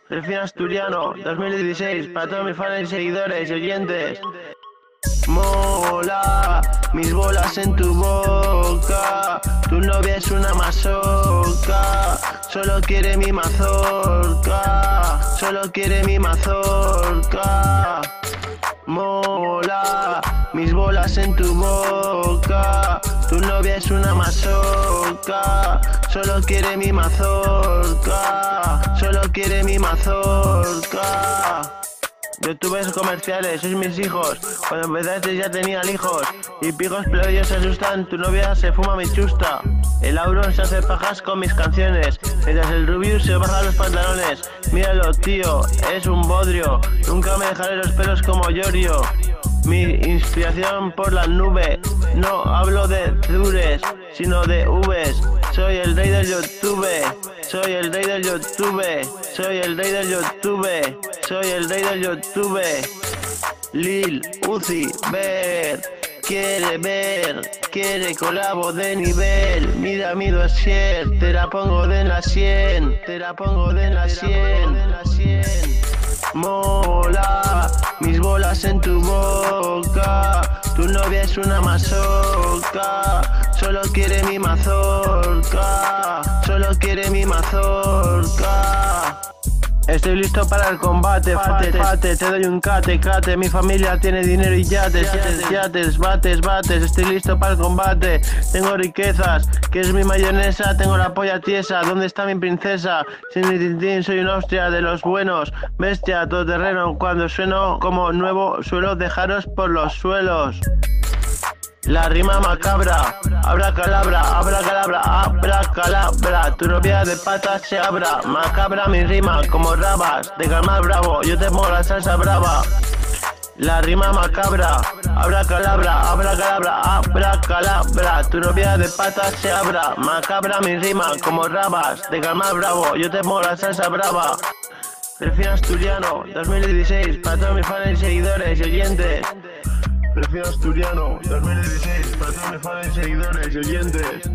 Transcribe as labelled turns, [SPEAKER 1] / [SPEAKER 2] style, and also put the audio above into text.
[SPEAKER 1] Delfín Asturiano 2016 para todos mis fans, seguidores y oyentes. Mola, mis bolas en tu boca. Tu novia es una masoca, solo quiere mi mazorca, solo quiere mi mazorca. Mola, mis bolas en tu boca. Tu novia es una masoca, solo quiere mi mazorca, solo quiere mi mazorca. Youtubers comerciales, sois mis hijos. Cuando empezaste ya tenían hijos. Y pijos plebeyos se asustan, tu novia se fuma mi chusta. El Auron se hace pajas con mis canciones, mientras el Rubius se baja los pantalones. Míralo, tío, es un bodrio. Nunca me dejaré los pelos como Yorio. Mi inspiración por la nube. No hablo de dures, sino de Vs. Soy el rey del YouTube. Soy el rey del YouTube. Soy el rey del YouTube. Soy el rey del YouTube. Lil Uzi Vert quiere colabo de nivel. Mira mi dossier, te la pongo de la 100, te la pongo de la 100. Mola, mis bolas en tu boca. Tu novia es una masoca, solo quiere mi mazorca, solo quiere mi mazorca. Estoy listo para el combate, fate, te doy un cate, mi familia tiene dinero y yates, bates, estoy listo para el combate, tengo riquezas, ¿quieres mi mayonesa? Tengo la polla tiesa, ¿dónde está mi princesa? Sin mi tintín soy un Austria de los buenos, bestia, todoterreno, cuando sueno como nuevo suelo dejaros por los suelos. La rima macabra, abracadabra, tu novia de patas se abra, macabra mi rima como rabas, de calmar bravo, yo te pongo la salsa brava. La rima macabra, abracadabra, tu novia de patas se abra, macabra mi rima como rabas, de calmar bravo, yo te pongo la salsa brava. Delfín Asturiano 2016 para todos mis fans, seguidores y oyentes. Delfín Asturiano 2016 para todos mis fans, seguidores y oyentes.